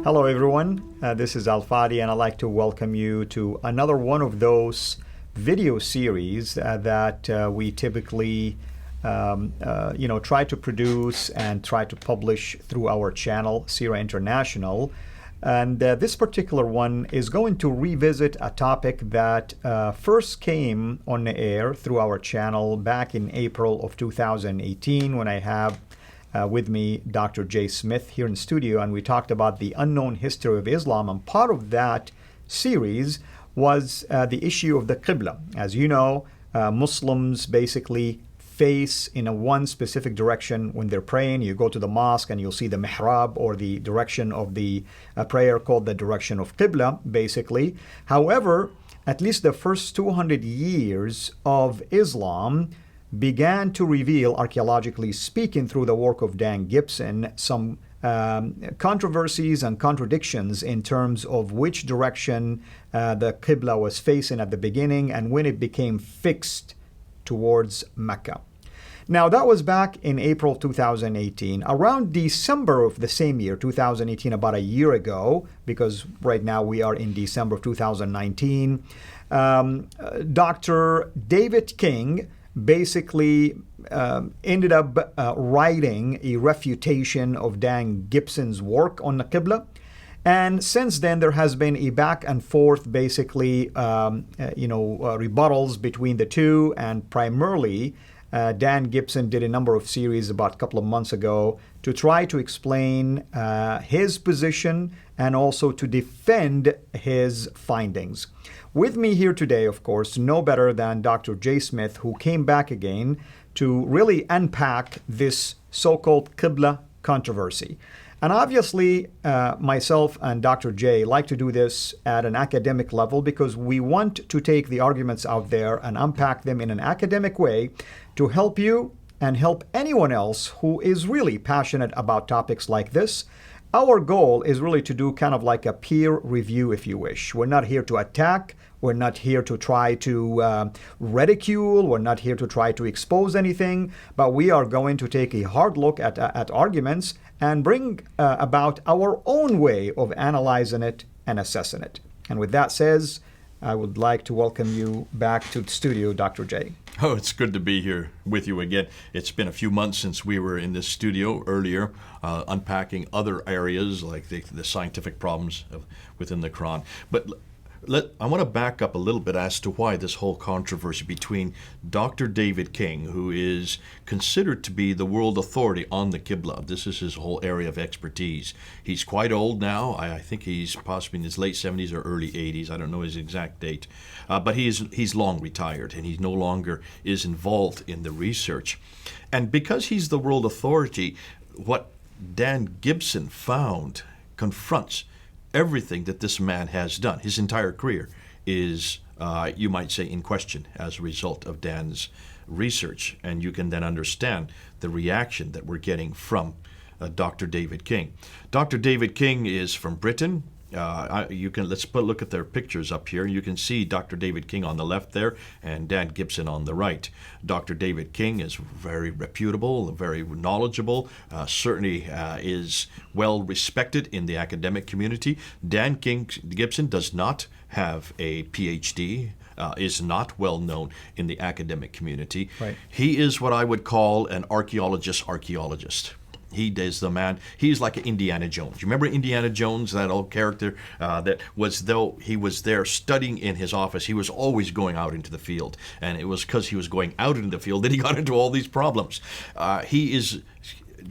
Hello, everyone. This is Al Fadi, and I'd like to welcome you to another one of those video series that we typically, try to produce and try to publish through our channel, Sira International. And this particular one is going to revisit a topic that first came on the air through our channel back in April of 2018 when I have with me Dr. Jay Smith here in studio, and we talked about the unknown history of Islam. And part of that series was the issue of the Qibla. As you know, Muslims basically face in a one specific direction when they're praying. You go to the mosque and you'll see the mihrab, or the direction of the prayer called the direction of Qibla, basically. However, at least the first 200 years of Islam began to reveal, archaeologically speaking, through the work of Dan Gibson, some controversies and contradictions in terms of which direction the Qibla was facing at the beginning and when it became fixed towards Mecca. Now, that was back in April 2018. Around December of the same year, 2018, about a year ago, because right now we are in December of 2019, Dr. David King basically ended up writing a refutation of Dan Gibson's work on the Qibla. And since then, there has been a back and forth, basically, rebuttals between the two. And primarily, Dan Gibson did a number of series about a couple of months ago to try to explain his position and also to defend his findings. With me here today, of course, no better than Dr. Jay Smith, who came back again to really unpack this so-called Qibla controversy. And obviously, myself and Dr. Jay like to do this at an academic level because we want to take the arguments out there and unpack them in an academic way to help you and help anyone else who is really passionate about topics like this. Our goal is really to do kind of like a peer review, if you wish. We're not here to attack. We're not here to try to ridicule. We're not here to try to expose anything. But we are going to take a hard look at arguments and bring about our own way of analyzing it and assessing it. And with that says, I would like to welcome you back to the studio, Dr. J. Oh, it's good to be here with you again. It's been a few months since we were in this studio earlier, unpacking other areas like the scientific problems within the Qur'an. But I want to back up a little bit as to why this whole controversy between Dr. David King, who is considered to be the world authority on the Qibla. This is his whole area of expertise. He's quite old now. I think he's possibly in his late 70s or early 80s. I don't know his exact date. But he's long retired, and he no longer is involved in the research. And because he's the world authority, what Dan Gibson found confronts everything that this man has done. His entire career is, you might say, in question as a result of Dan's research. And you can then understand the reaction that we're getting from Dr. David King. Dr. David King is from Britain. Let's look at their pictures up here. You can see Dr. David King on the left there and Dan Gibson on the right. Dr. David King is very reputable, very knowledgeable, certainly is well respected in the academic community. Dan Gibson does not have a PhD, is not well known in the academic community. Right. He is what I would call an archaeologist. He is the man. He's like an Indiana Jones. You remember Indiana Jones, that old character that was, though he was there studying in his office, he was always going out into the field. And it was because he was going out into the field that he got into all these problems. He is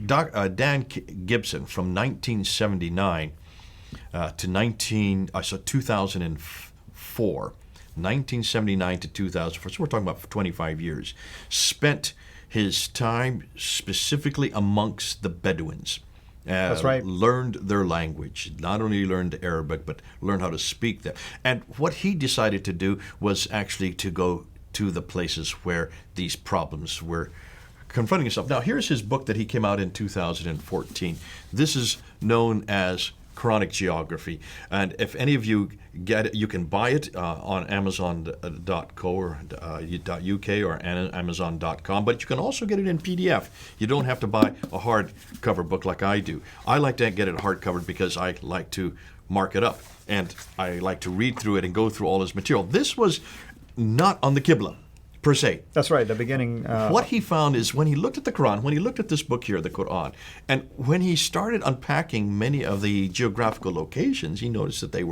Dan Gibson from 1979 to 2004. 1979 to 2004. So we're talking about 25 years. Spent his time specifically amongst the Bedouins. That's right. Learned their language. Not only learned Arabic, but learned how to speak them. And what he decided to do was actually to go to the places where these problems were confronting himself. Now, here's his book that he came out in 2014. This is known as Quranic geography. And if any of you get it, you can buy it on Amazon.co or .uk or Amazon.com, but you can also get it in PDF. You don't have to buy a hardcover book like I do. I like to get it hardcover because I like to mark it up, and I like to read through it and go through all his material. This was not on the Qibla, per se. That's right, the beginning. What he found is when he looked at the Quran, when he looked at this book here, the Qur'an, and when he started unpacking many of the geographical locations, he noticed that they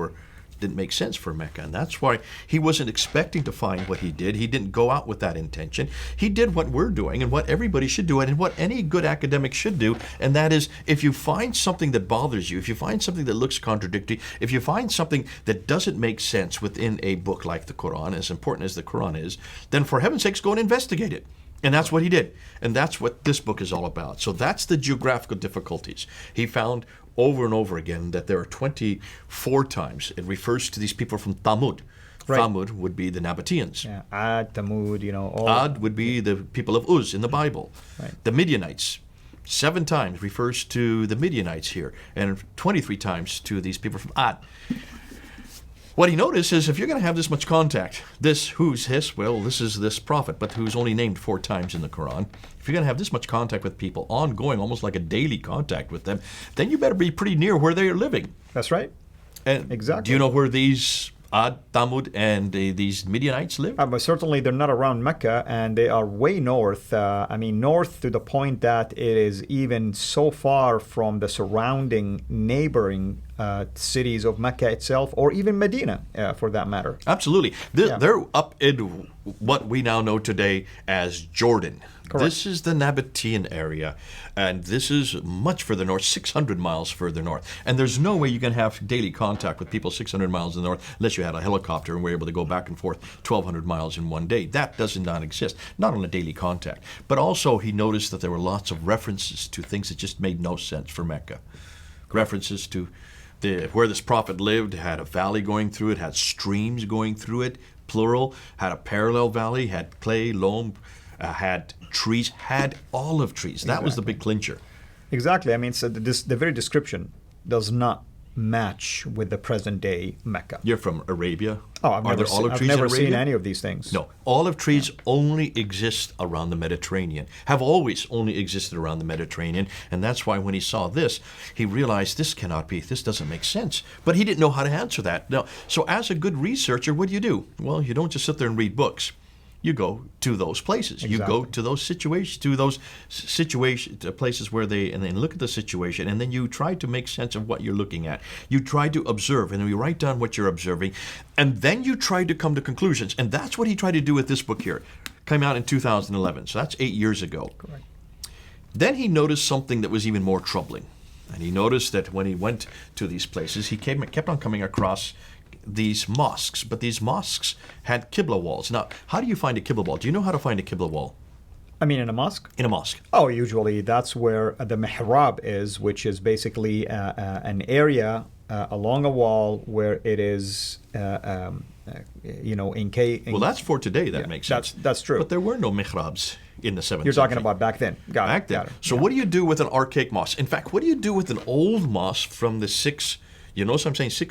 didn't make sense for Mecca. And that's why he wasn't expecting to find what he did. He didn't go out with that intention. He did what we're doing and what everybody should do and what any good academic should do. And that is, if you find something that bothers you, if you find something that looks contradictory, if you find something that doesn't make sense within a book like the Qur'an, as important as the Qur'an is, then for heaven's sakes, go and investigate it. And that's what he did. And that's what this book is all about. So that's the geographical difficulties. He found over and over again that there are 24 times it refers to these people from Thamud. Right. Thamud would be the Nabateans. Yeah, Ad, Thamud, all. Ad would be the people of Uz in the Bible. Right. The Midianites, 7 times refers to the Midianites here, and 23 times to these people from Ad. What he noticed is if you're going to have this much contact, who's this? Well, this is this prophet, but who's only named 4 times in the Quran. If you're going to have this much contact with people, ongoing, almost like a daily contact with them, then you better be pretty near where they are living. That's right. And exactly. Do you know where these Ad, Thamud, and these Midianites live? But certainly they're not around Mecca, and they are way north. North to the point that it is even so far from the surrounding neighboring cities of Mecca itself, or even Medina, for that matter. Absolutely. They're up in what we now know today as Jordan. Correct. This is the Nabatean area, and this is much further north, 600 miles further north. And there's no way you can have daily contact with people 600 miles in the north unless you had a helicopter and were able to go back and forth 1,200 miles in one day. That does not exist, not on a daily contact. But also he noticed that there were lots of references to things that just made no sense for Mecca. References to where this prophet lived, had a valley going through it, had streams going through it, plural, had a parallel valley, had clay, loam, had trees, had olive trees. That was the big clincher. Exactly. So the very description does not match with the present day Mecca. You're from Arabia. Oh, I've never seen any of these things. No, olive trees only exist around the Mediterranean, have always only existed around the Mediterranean, and that's why when he saw this, he realized this doesn't make sense. But he didn't know how to answer that. Now, so as a good researcher, what do? Well, you don't just sit there and read books. You go to those places. Exactly. You go to those places where and then look at the situation, and then you try to make sense of what you're looking at. You try to observe, and then you write down what you're observing, and then you try to come to conclusions. And that's what he tried to do with this book here. Came out in 2011, so that's 8 years ago. Correct. Then he noticed something that was even more troubling. And he noticed that when he went to these places, he kept on coming across these mosques, but these mosques had Qibla walls. Now, how do you find a Qibla wall? Do you know how to find a Qibla wall? In a mosque? In a mosque. Oh, usually that's where the mihrab is, which is basically an area along a wall where it is, Well, that's for today. That makes sense. That's true. But there were no mihrabs in the 7th century. You're talking about back then. Got it. So what do you do with an archaic mosque? In fact, what do you do with an old mosque from the 6th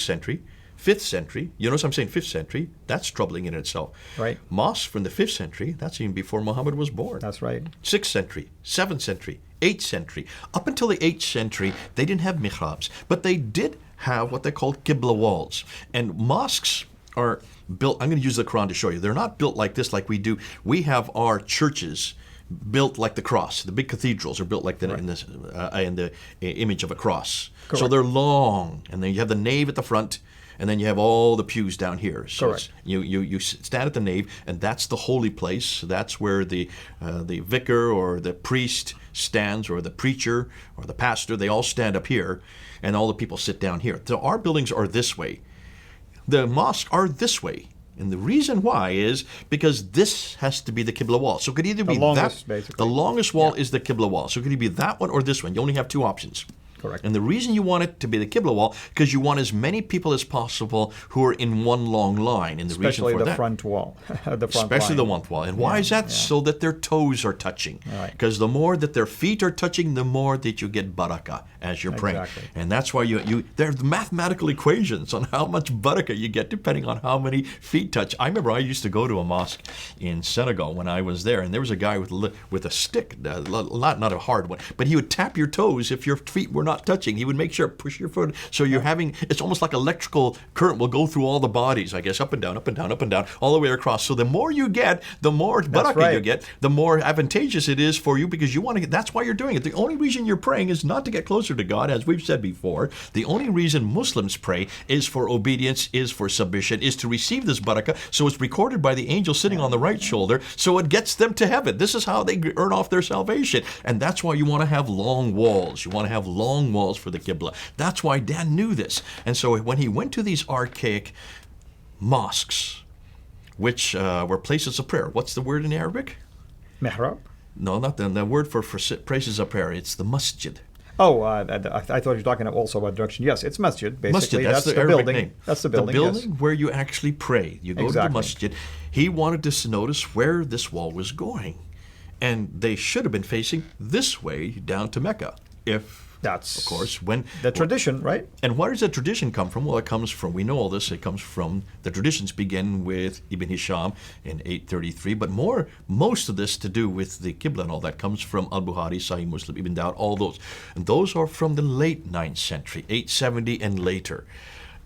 century? 5th century, you notice I'm saying 5th century, that's troubling in itself. Right. Mosques from the 5th century, that's even before Muhammad was born. That's right. 6th century, 7th century, 8th century. Up until the 8th century, they didn't have mihrabs, but they did have what they called Qibla walls. And mosques are built, I'm going to use the Quran to show you, they're not built like this like we do. We have our churches built like the cross. The big cathedrals are built like that, right, in the image of a cross. Correct. So they're long, and then you have the nave at the front, and then you have all the pews down here. So correct. You stand at the nave, and that's the holy place. That's where the vicar or the priest stands, or the preacher or the pastor. They all stand up here, and all the people sit down here. So our buildings are this way. The mosques are this way. And the reason why is because this has to be the Qibla wall. So it could either be the longest wall is the Qibla wall. So it could either be that one or this one. You only have 2 options. Correct. And the reason you want it to be the Qibla wall, because you want as many people as possible who are in one long line. And the especially reason for the that, front wall. Especially the front wall. And why is that? So that their toes are touching. Right. Because the more that their feet are touching, the more that you get barakah. as you're praying. Exactly. And that's why there are mathematical equations on how much barakah you get depending on how many feet touch. I remember I used to go to a mosque in Senegal when I was there, and there was a guy with a stick, not a hard one, but he would tap your toes if your feet were not touching. He would make sure push your foot, so you're having, it's almost like electrical current will go through all the bodies, I guess, up and down, up and down, up and down, all the way across. So the more you get, the more barakah you get, the more advantageous it is for you, because you want to get, that's why you're doing it. The only reason you're praying is not to get closer to God, as we've said before. The only reason Muslims pray is for obedience, is for submission, is to receive this barakah, so it's recorded by the angel sitting on the right shoulder, so it gets them to heaven. This is how they earn off their salvation. And that's why you want to have long walls. You want to have long walls for the Qibla. That's why Dan knew this. And so when he went to these archaic mosques, which were places of prayer. What's the word in Arabic? Mihrab? No, not the word for places of prayer. It's the masjid. Oh, I thought you were talking also about direction. Yes, it's masjid, basically. Masjid, that's the building. Arabic name. That's the building, The building yes. where you actually pray. You go to the masjid. He wanted us to notice where this wall was going. And they should have been facing this way down to Mecca. That's, of course, when the tradition, right? And where does that tradition come from? Well, it comes from, we know all this, it comes from, the traditions begin with Ibn Hisham in 833, but most of this to do with the Qibla and all that comes from Al-Bukhari, Sahih Muslim, Ibn Dawud, all those. And those are from the late 9th century, 870 and later.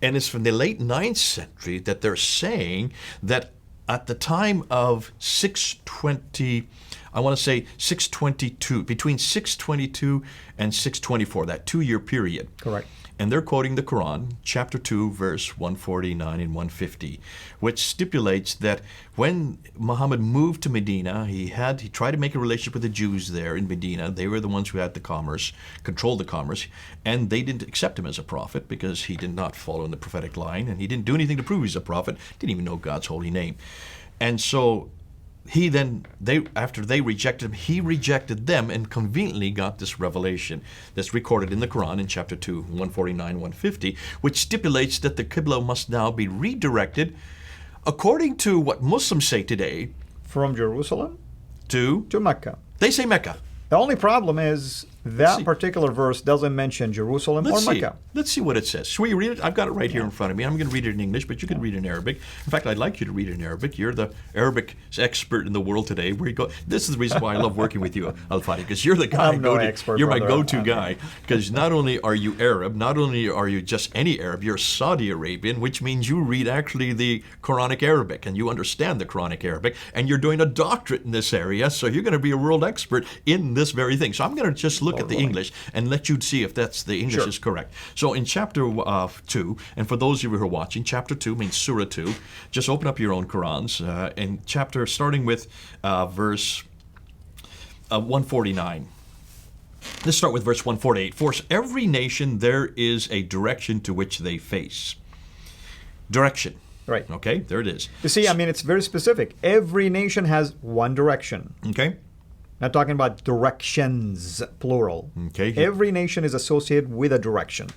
And it's from the late 9th century that they're saying that at the time of 620, I want to say 622, between 622 and 624, that 2-year period. Correct. And they're quoting the Qur'an, chapter 2, verse 149 and 150, which stipulates that when Muhammad moved to Medina, he tried to make a relationship with the Jews there in Medina. They were the ones who had the commerce, controlled the commerce, and they didn't accept him as a prophet because he did not follow in the prophetic line, and he didn't do anything to prove he's a prophet, didn't even know God's holy name. And so after they rejected him, he rejected them and conveniently got this revelation that's recorded in the Quran in chapter 2, 149, 150, which stipulates that the Qibla must now be redirected according to what Muslims say today. From Jerusalem to Mecca. They say Mecca. The only problem is that particular verse doesn't mention Jerusalem or Mecca. Let's see what it says. Shall we read it? I've got it right here in front of me. I'm going to read it in English, but you can read it in Arabic. In fact, I'd like you to read it in Arabic. You're the Arabic expert in the world today. Where you go? This is the reason why I love working with you, Al-Fadi, because you're the guy. You're my go-to guy. Because not only are you Arab, not only are you just any Arab, you're Saudi Arabian, which means you read actually the Quranic Arabic and you understand the Quranic Arabic, and you're doing a doctorate in this area, so you're going to be a world expert in this very thing. So I'm going to just look at the English and let you see if that's the English is correct. So in chapter 2, and for those of you who are watching, chapter 2 means Surah 2. Just open up your own Qurans. In chapter, starting with verse 149. Let's start with verse 148. For every nation there is a direction to which they face. Direction. Right. Okay, there it is. You see, I mean, it's very specific. Every nation has one direction. Okay. Not talking about directions, plural. Okay. Every nation is associated with a direction.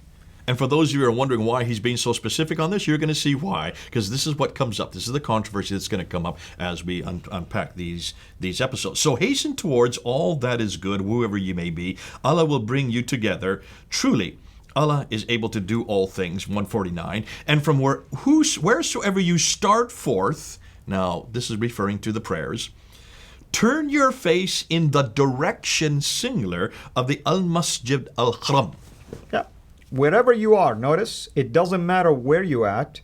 And for those of you who are wondering why he's being so specific on this, you're going to see why. Because this is what comes up. This is the controversy that's going to come up as we unpack these episodes. So hasten towards all that is good, whoever you may be. Allah will bring you together. Truly, Allah is able to do all things, 149. And from wheresoever you start forth, now this is referring to the prayers, turn your face in the direction, singular, of the Al-Masjid Al-Haram. Yeah. Wherever you are, notice, it doesn't matter where you're at,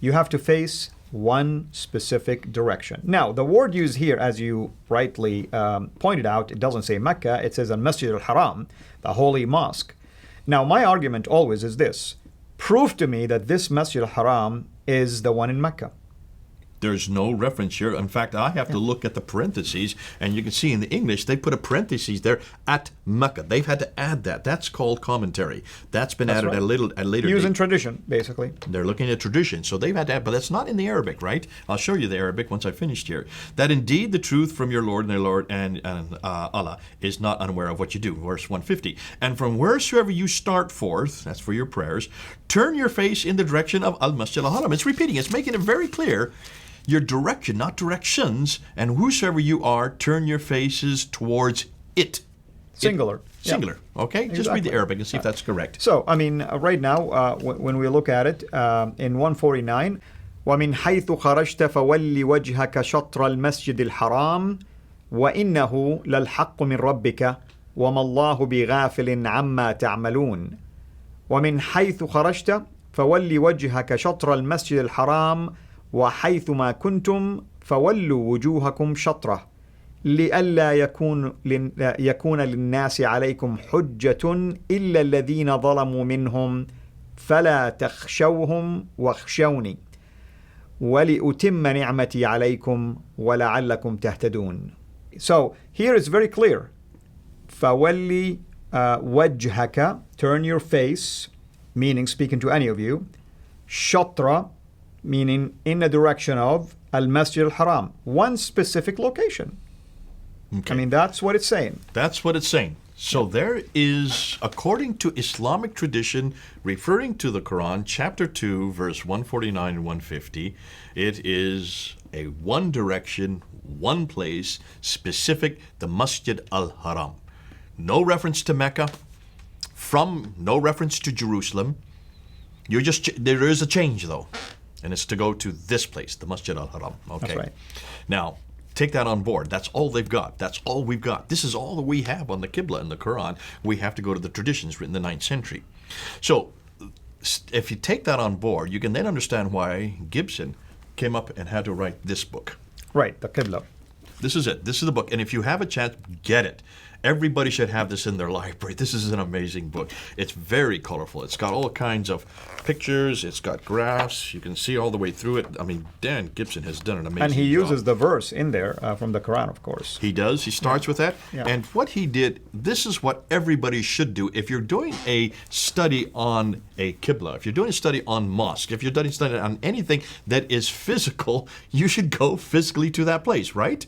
you have to face one specific direction. Now, the word used here, as you rightly pointed out, it doesn't say Mecca, it says Al-Masjid Al-Haram, the holy mosque. Now, my argument always is this. Prove to me that this Masjid Al-Haram is the one in Mecca. There's no reference here. In fact, I have to look at the parentheses, and you can see in the English, they put a parentheses there at Mecca. They've had to add that. That's called commentary. That's been added at a later Using date. tradition, basically. They're looking at tradition. So they've had to add, but that's not in the Arabic, right? I'll show you the Arabic once I've finished here. That indeed the truth from your Lord and Allah is not unaware of what you do. Verse 150. And from wheresoever you start forth, that's for your prayers, turn your face in the direction of Al-Masjid Al-Haram. It's repeating. It's making it very clear. Your direction, not directions, and whosoever you are, turn your faces towards it. Singular. Singular. Okay? Just read the Arabic and see if that's correct. So, I mean, right now, when we look at it, in 149, وَمِنْ حَيْثُ خَرَجْتَ فَوَلِّ وَجْهَكَ شَطْرَ الْمَسْجِدِ الْحَرَامِ وَإِنَّهُ لَلْحَقُّ مِنْ رَبِّكَ وَمَا اللَّهُ بِغَافِلٍ عَمَّا تَعْمَلُونَ وَمِنْ حَيْثُ خَرَجْتَ فَوَلِّ وَجْهَكَ شَطْرَ الْمَسْجِدِ الْحَرَامِ وَحَيْثُ مَا كُنْتُمْ فَوَلُّوا وُجُوهَكُمْ شَطْرَهُ لئلا يكون للناس عليكم حجة إلا الذين ظلموا منهم فلا تخشوهم واخشوني ولأتم نعمتي عليكم ولعلكم تهتدون. So here it's very clear. فولي وجهك, turn your face, meaning speaking to any of you. شطرة, meaning in the direction of Al-Masjid al-Haram, one specific location. Okay. I mean, that's what it's saying. That's what it's saying. So there is, according to Islamic tradition, referring to the Qur'an, chapter 2, verse 149 and 150, it is a one direction, one place, specific, the Masjid al-Haram. No reference to Mecca, no reference to Jerusalem. There is a change, though, and it's to go to this place, the Masjid al-Haram. Okay. That's right. Now, take that on board. That's all they've got. That's all we've got. This is all that we have on the Qibla in the Qur'an. We have to go to the traditions written in the 9th century. So if you take that on board, you can then understand why Gibson came up and had to write this book. Right, the Qibla. This is it. This is the book. And if you have a chance, get it. Everybody should have this in their library. This is an amazing book. It's very colorful. It's got all kinds of pictures. It's got graphs. You can see all the way through it. I mean, Dan Gibson has done an amazing job. And he uses the verse in there from the Quran, of course. He does. He starts with that. Yeah. And what he did, this is what everybody should do. If you're doing a study on a Qibla, if you're doing a study on mosque, if you're doing a study on anything that is physical, you should go physically to that place, right?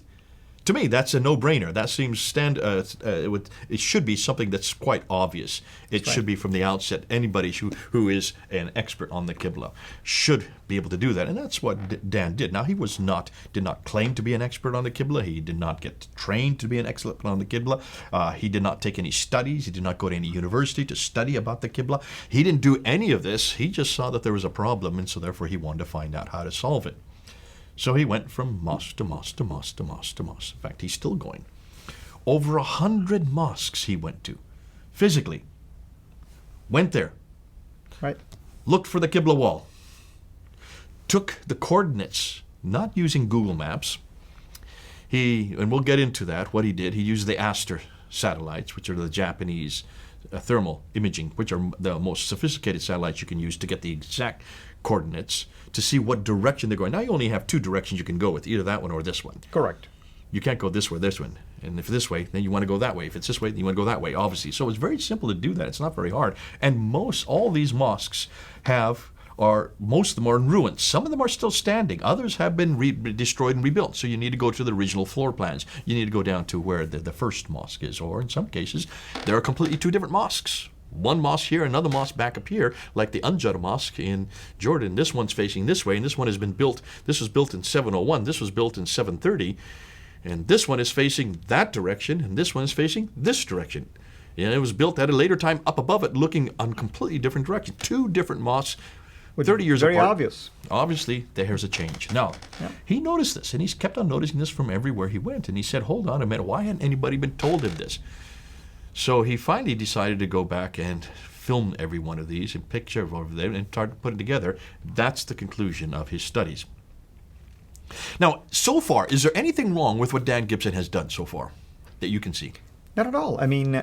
To me, that's a no-brainer. That seems it should be something that's quite obvious. It should be from the outset. Anybody who is an expert on the Qibla should be able to do that, and that's what Dan did. Now, he did not claim to be an expert on the Qibla. He did not get trained to be an expert on the Qibla. He did not take any studies. He did not go to any university to study about the Qibla. He didn't do any of this. He just saw that there was a problem, and so therefore he wanted to find out how to solve it. So he went from mosque to mosque to mosque to mosque to mosque. In fact, he's still going. Over 100 mosques he went to, physically. Went there. Right. Looked for the Qibla wall. Took the coordinates, not using Google Maps. And we'll get into that, what he did. He used the Aster satellites, which are the Japanese thermal imaging, which are the most sophisticated satellites you can use to get the exact coordinates to see what direction they're going. Now you only have two directions you can go with, either that one or this one. Correct. You can't go this way, this one. And if this way, then you want to go that way. If it's this way, then you want to go that way, obviously. So it's very simple to do that. It's not very hard. And all these mosques most of them are in ruins. Some of them are still standing. Others have been destroyed and rebuilt. So you need to go to the original floor plans. You need to go down to where the first mosque is. Or in some cases, there are completely two different mosques. One mosque here, another mosque back up here, like the Anjar Mosque in Jordan. This one's facing this way, and this one has been built. This was built in 701. This was built in 730. And this one is facing that direction, and this one is facing this direction. And it was built at a later time up above it, looking on completely different direction. Two different mosques, 30 years apart. Very obvious. Obviously, there's a change. Now, he noticed this, and he's kept on noticing this from everywhere he went. And he said, hold on a minute, why hadn't anybody been told him this? So he finally decided to go back and film every one of these and picture over there and start to put it together. That's the conclusion of his studies. Now, so far, is there anything wrong with what Dan Gibson has done so far that you can see? Not at all. I mean,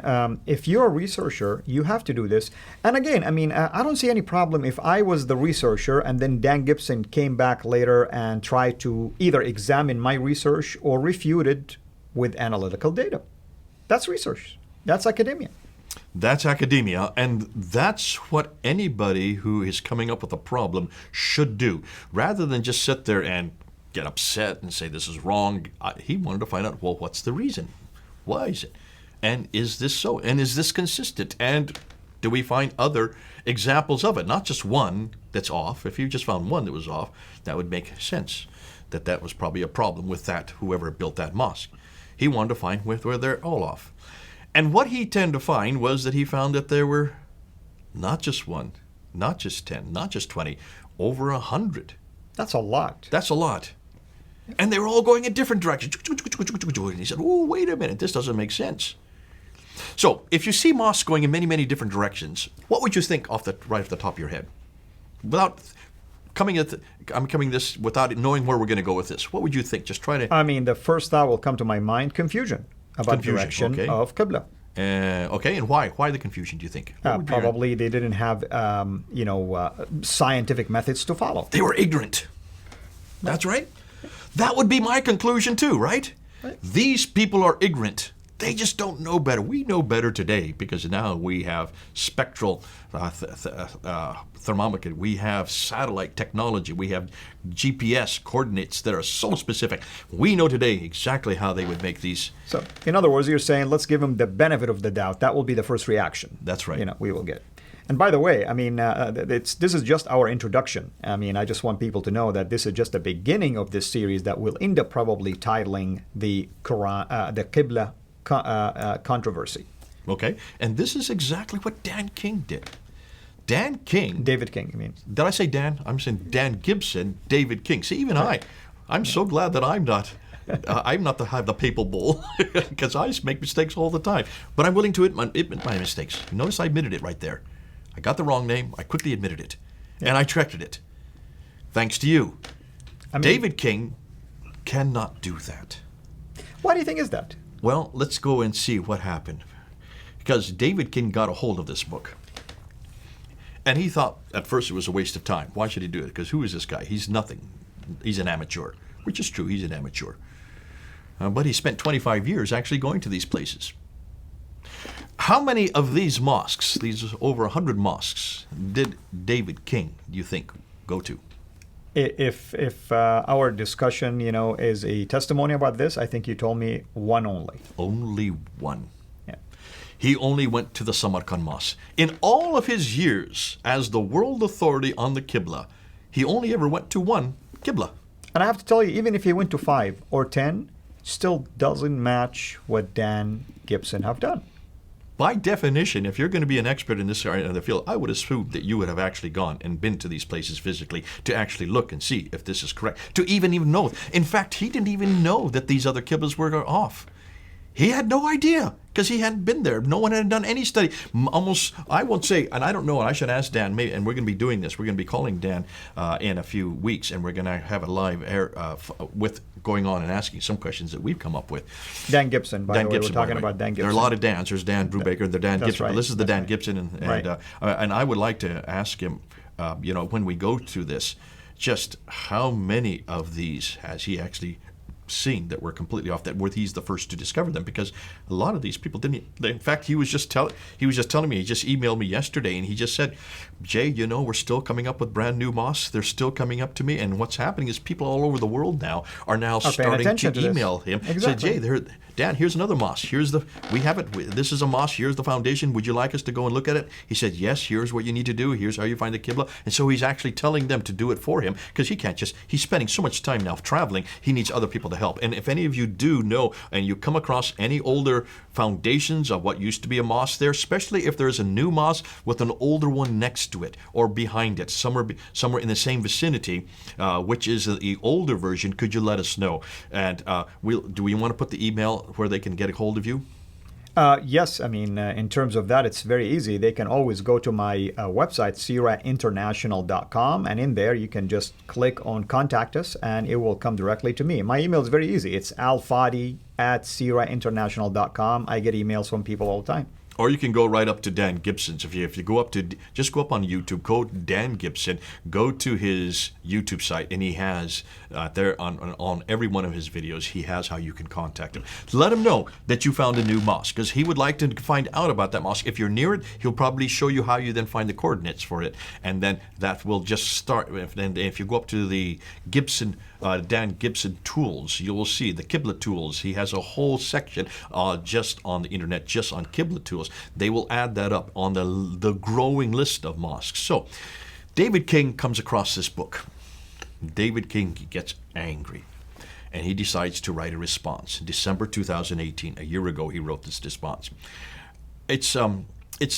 if you're a researcher, you have to do this. And again, I mean, I don't see any problem if I was the researcher and then Dan Gibson came back later and tried to either examine my research or refute it with analytical data. That's research. That's academia. That's academia, and that's what anybody who is coming up with a problem should do. Rather than just sit there and get upset and say this is wrong, he wanted to find out, well, what's the reason? Why is it? And is this so? And is this consistent? And do we find other examples of it? Not just one that's off. If you just found one that was off, that would make sense, that was probably a problem with that, whoever built that mosque. He wanted to find where they're all off. And what he tended to find was that he found that there were not just one, not just 10, not just 20, over 100. That's a lot. That's a lot. And they were all going in different directions. And he said, oh, wait a minute, this doesn't make sense. So if you see mosques going in many, many different directions, what would you think right off the top of your head? Without without knowing where we're going to go with this, what would you think? Just try to... I mean, the first thought will come to my mind, confusion about direction of Qibla. Okay, and why? Why the confusion, do you think? Probably they didn't have, scientific methods to follow. They were ignorant. That's right. That would be my conclusion too, right? These people are ignorant. They just don't know better. We know better today because now we have spectral thermometer. We have satellite technology. We have GPS coordinates that are so specific. We know today exactly how they would make these. So, in other words, you're saying let's give them the benefit of the doubt. That will be the first reaction. That's right. We will get. And by the way, I mean, this is just our introduction. I mean, I just want people to know that this is just the beginning of this series that will end up probably titling the Qur'an, the Qibla controversy. Okay, and this is exactly what Dan King did. David King, I mean. Did I say Dan? I'm saying Dan Gibson, David King. See, even I'm so glad that I'm not have the papal bull because I make mistakes all the time. But I'm willing to admit my mistakes. Notice I admitted it right there. I got the wrong name. I quickly admitted it, and I corrected it. Thanks to you. David King cannot do that. Why do you think is that? Well, let's go and see what happened. Because David King got a hold of this book. And he thought at first it was a waste of time. Why should he do it? Because who is this guy? He's nothing. He's an amateur, which is true. He's an amateur. But he spent 25 years actually going to these places. How many of these mosques, these over 100 mosques, did David King, do you think, go to? If our discussion, is a testimony about this, I think you told me one only. Only one. Yeah. He only went to the Samarkand Mosque. In all of his years as the world authority on the Qibla, he only ever went to one Qibla. And I have to tell you, even if he went to 5 or 10, still doesn't match what Dan Gibson have done. By definition, if you're going to be an expert in this area of the field, I would assume that you would have actually gone and been to these places physically to actually look and see if this is correct, to even know. In fact, he didn't even know that these other Qiblas were off. He had no idea because he hadn't been there. No one had done any study. Almost, I won't say, and I don't know, and I should ask Dan, maybe, and we're going to be doing this. We're going to be calling Dan in a few weeks, and we're going to have a live air with going on and asking some questions that we've come up with. Dan Gibson, by the way, we're talking about Dan Gibson. There are a lot of Dans. There's Dan Brubaker and the Dan Gibson. Right. But this is the Dan Gibson, and I would like to ask him, when we go through this, just how many of these has he actually seen that were completely off, that he's the first to discover them, because a lot of these people didn't. In fact, he was just telling me, he just emailed me yesterday, and he just said, Jay, we're still coming up with brand new mosques. They're still coming up to me, and what's happening is people all over the world now are starting to email him. Exactly. Say, Jay, Dan, here's another mosque. We have it. This is a mosque. Here's the foundation. Would you like us to go and look at it? He said, yes, here's what you need to do. Here's how you find the Qibla. And so he's actually telling them to do it for him, because he's spending so much time now traveling, he needs other people to help. And if any of you do know, and you come across any older foundations of what used to be a mosque there, especially if there's a new mosque with an older one next to it or behind it, somewhere in the same vicinity, which is the older version, could you let us know? And do we want to put the email where they can get a hold of you? Yes, I mean, in terms of that, it's very easy. They can always go to my website, sirainternational.com, and in there you can just click on Contact Us, and it will come directly to me. My email is very easy. It's alfadi@sirainternational.com. I get emails from people all the time. Or you can go right up to Dan Gibson's. If you go up on YouTube, go Dan Gibson, go to his YouTube site, and he has there on every one of his videos, he has how you can contact him. Let him know that you found a new mosque, because he would like to find out about that mosque. If you're near it, he'll probably show you how you then find the coordinates for it, and then that will just start. And if you go up to the Dan Gibson tools, you will see the Qibla tools. He has a whole section just on the internet, just on Qibla tools. They will add that up on the growing list of mosques. So David King comes across this book. David King gets angry. and he decides to write a response. December 2018, a year ago, he wrote this response. It's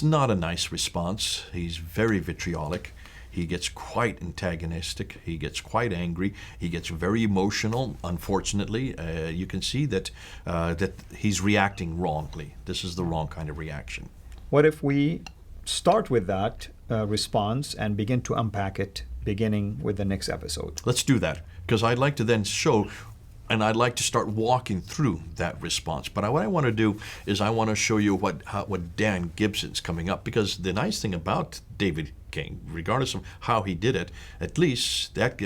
not a nice response. He's very vitriolic. He gets quite antagonistic. He gets quite angry. He gets very emotional. Unfortunately, you can see that he's reacting wrongly. This is the wrong kind of reaction. What if we start with that response and begin to unpack it, beginning with the next episode? Let's do that, because I'd like to then show, and I'd like to start walking through that response. But what I want to do is I want to show you what Dan Gibson's coming up, because the nice thing about David King, regardless of how he did it, at least that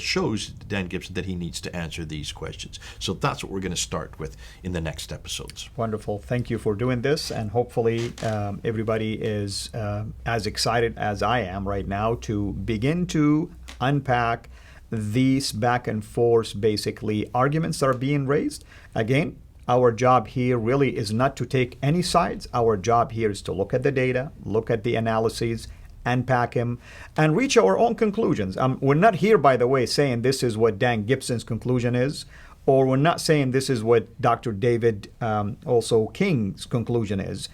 shows Dan Gibson that he needs to answer these questions. So that's what we're going to start with in the next episodes. Wonderful. Thank you for doing this, and hopefully everybody is as excited as I am right now to begin to unpack these back and forth, basically, arguments that are being raised. Again, our job here really is not to take any sides. Our job here is to look at the data, look at the analyses, unpack them, and reach our own conclusions. We're not here, by the way, saying this is what Dan Gibson's conclusion is, or we're not saying this is what Dr. David also King's conclusion is.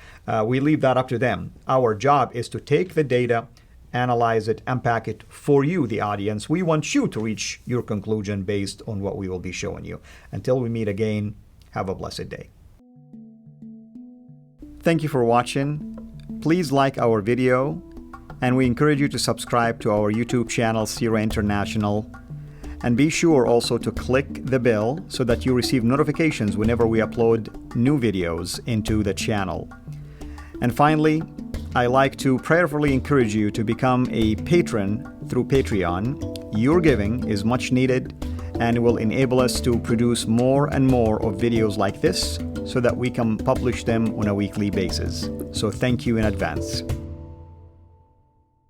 We leave that up to them. Our job is to take the data, analyze it, unpack it for you, the audience. We want you to reach your conclusion based on what we will be showing you. Until we meet again, have a blessed day. Thank you for watching. Please like our video, and we encourage you to subscribe to our YouTube channel, Sira International. And be sure also to click the bell so that you receive notifications whenever we upload new videos into the channel. And finally, I like to prayerfully encourage you to become a patron through Patreon. Your giving is much needed and will enable us to produce more and more of videos like this so that we can publish them on a weekly basis. So thank you in advance.